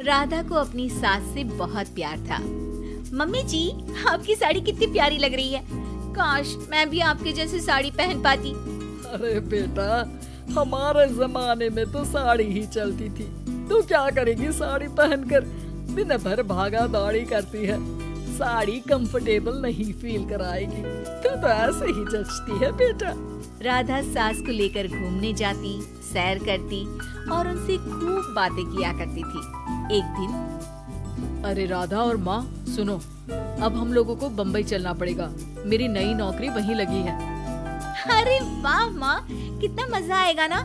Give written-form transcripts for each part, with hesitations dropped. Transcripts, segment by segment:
राधा को अपनी सास से बहुत प्यार था। मम्मी जी, आपकी साड़ी कितनी प्यारी लग रही है। काश मैं भी आपके जैसी साड़ी पहन पाती। अरे बेटा, हमारे जमाने में तो साड़ी ही चलती थी। तू क्या करेगी साड़ी पहनकर? दिन भर भागा दौड़ी करती है, साड़ी कंफर्टेबल नहीं फील कराएगी। तू तो ऐसे ही जचती है बेटा। राधा सास को लेकर घूमने जाती, सैर करती और उनसे खूब बातें किया करती थी। एक दिन, अरे राधा और माँ सुनो, अब हम लोगों को बम्बई चलना पड़ेगा। मेरी नई नौकरी वहीं लगी है। अरे वाह माँ, कितना मजा आएगा ना।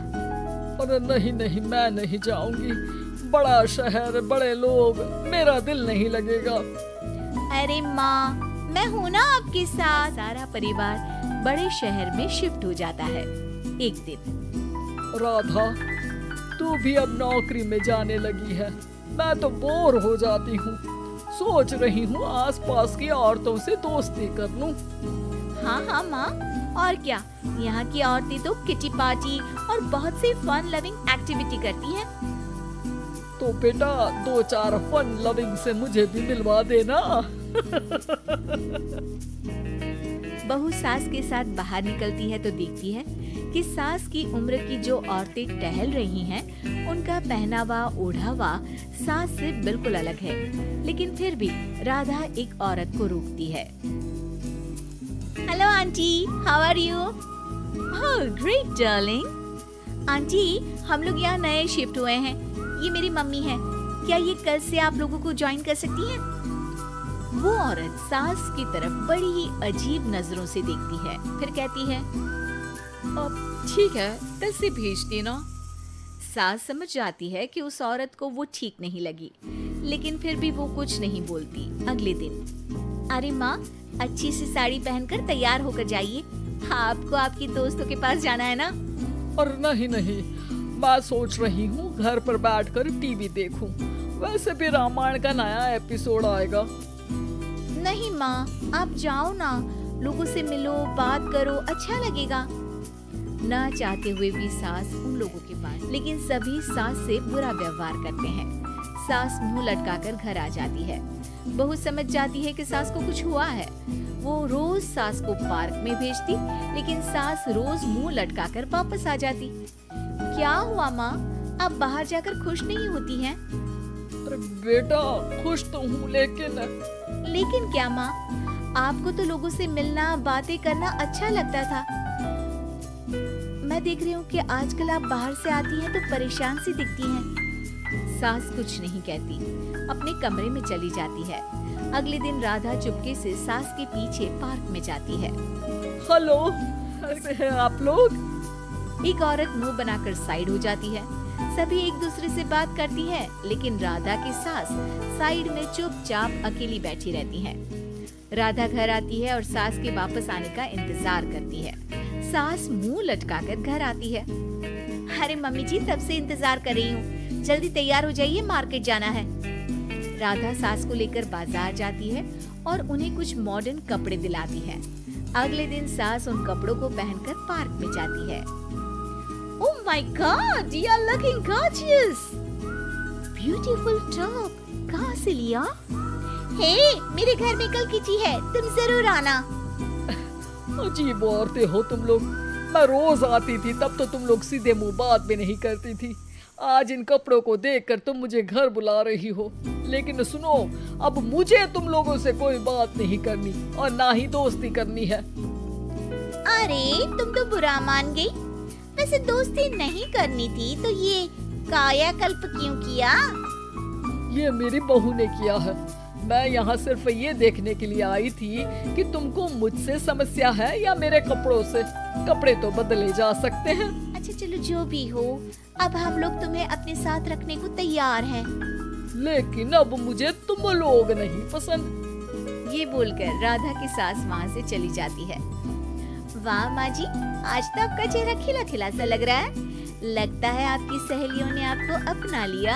अरे नहीं नहीं, मैं नहीं जाऊंगी। बड़ा शहर, बड़े लोग, मेरा दिल नहीं लगेगा। अरे माँ, मैं हूँ ना आपके साथ। सारा परिवार बड़े शहर में शिफ्ट हो जाता है। एक दिन, राधा, तू भी अब नौकरी में जाने लगी है। मैं तो बोर हो जाती हूँ। सोच रही हूँ आसपास की औरतों से दोस्ती कर लूं। हाँ हाँ माँ, और क्या, यहाँ की औरतें तो किटी पार्टी और बहुत सी फन लविंग एक्टिविटी करती हैं। तो बेटा 2-4 फन लविंग से मुझे भी मिलवा देना। बहू सास के साथ बाहर निकलती है तो देखती है कि सास की उम्र की जो औरतें टहल रही हैं, उनका पहनावा ओढ़ावा सास से बिल्कुल अलग है। लेकिन फिर भी राधा एक औरत को रोकती है। Hello aunty, how are you? Oh great darling. Aunty, हम लोग यहाँ नए शिफ्ट हुए हैं। ये मेरी मम्मी है। क्या ये कल से आप लोगों को ज्वाइन कर सकती हैं? वो औरत सास की तरफ बड़ी ही अजीब नजरों से देखती है, फिर कहती है, अब ठीक है, कल से भेज देना। सास समझ जाती है कि उस औरत को वो ठीक नहीं लगी, लेकिन फिर भी वो कुछ नहीं बोलती। अगले दिन, अरे माँ, अच्छी सी साड़ी पहनकर तैयार होकर जाइए। आपको आपकी दोस्तों के पास जाना है ना। और नहीं नहीं, मैं सोच रही हूँ घर पर बैठकर टीवी देखूं। वैसे भी रामायण का नया एपिसोड आएगा। नहीं माँ, आप जाओ ना, लोगों से मिलो, बात करो, अच्छा लगेगा। ना चाहते हुए भी सास उन लोगों के पास, लेकिन सभी सास से बुरा व्यवहार करते हैं। सास मुंह लटकाकर घर आ जाती है। बहू समझ जाती है कि सास को कुछ हुआ है। वो रोज सास को पार्क में भेजती, लेकिन सास रोज मुंह लटकाकर वापस आ जाती। क्या हुआ माँ, आप बाहर जाकर खुश नहीं होती हैं? अरे बेटा, खुश तो हूँ, लेकिन क्या माँ? आपको तो लोगों से मिलना, बातें करना अच्छा लगता था। मैं देख रही हूँ कि आजकल आप बाहर से आती हैं तो परेशान सी दिखती हैं। सास कुछ नहीं कहती, अपने कमरे में चली जाती है। अगले दिन राधा चुपके से सास के पीछे पार्क में जाती है। हेलो, कैसे हैं आप लोग? एक औरत मुंह बनाकर साइड हो जाती है। सभी एक दूसरे से बात करती है, लेकिन राधा की सास साइड में चुपचाप अकेली बैठी रहती है। राधा घर आती है और सास के वापस आने का इंतजार करती है। सास मुंह लटकाकर घर आती है। अरे मम्मी जी, तब से इंतजार कर रही हूँ, जल्दी तैयार हो जाइए, मार्केट जाना है। राधा सास को लेकर बाजार जाती है और उन्हें कुछ मॉडर्न कपड़े दिलाती है। अगले दिन सास उन कपड़ों को पहनकर पार्क में जाती है। Oh my God, you are looking gorgeous. Beautiful top. कहाँ से लिया? Hey, मेरे घर में कल किटी है, तुम जरूर आना। अजीब औरतें हो तुम लोग। मैं रोज आती थी, तब तो तुम लोग सीधे मुंह बात भी नहीं करती थी। आज इन कपड़ों को देखकर तुम मुझे घर बुला रही हो। लेकिन सुनो, अब मुझे तुम लोगों से कोई बात नहीं करनी और ना ही दोस्ती करनी है। अरे, तुम तो बुरा मान गई। वैसे दोस्ती नहीं करनी थी तो ये कायाकल्प क्यों किया? ये मेरी बहू ने किया है। मैं यहाँ सिर्फ ये देखने के लिए आई थी कि तुमको मुझसे समस्या है या मेरे कपड़ों से। कपड़े तो बदले जा सकते हैं। अच्छा चलो, जो भी हो, अब हम लोग तुम्हें अपने साथ रखने को तैयार हैं। लेकिन अब मुझे तुम लोग नहीं पसंद। ये बोलकर राधा की सास वहाँ से चली जाती है। वाह माँ जी, आज तो आपका चेहरा खिला खिला सा लग रहा है। लगता है आपकी सहेलियों ने आपको अपना लिया।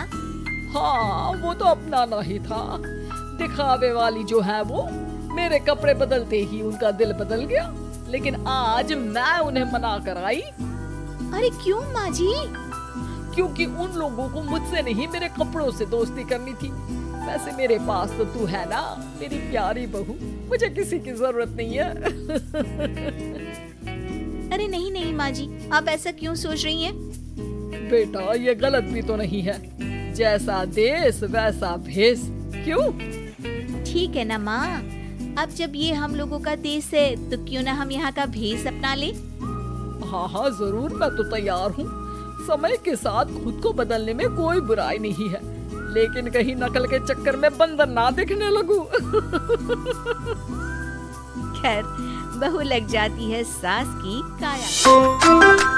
हाँ, वो तो अपनाना ही था। दिखावे वाली जो है वो, मेरे कपड़े बदलते ही उनका दिल बदल गया। लेकिन आज मैं उन्हें मना कर आई। अरे क्यों माँ जी? क्योंकि उन लोगों को मुझसे नहीं मेरे कपड़ों से दोस्ती करनी थी। वैसे मेरे पास तो तू है ना, मेरी प्यारी बहू, मुझे किसी की जरूरत नहीं है। अरे नहीं नहीं माँ जी, आप ऐसा क्यों सोच रही हैं? बेटा ये गलत भी तो नहीं है, जैसा देश वैसा भेष, क्यों? ठीक है ना माँ, अब जब ये हम लोगों का देश है तो क्यों ना हम यहाँ का भेष अपना ले। हाँ हाँ जरूर, मैं तो तैयार हूँ। समय के साथ खुद को बदलने में कोई बुराई नहीं है, लेकिन कहीं नकल के चक्कर में बंदर ना दिखने लगूं। खैर, बहू लग जाती है सास की काया।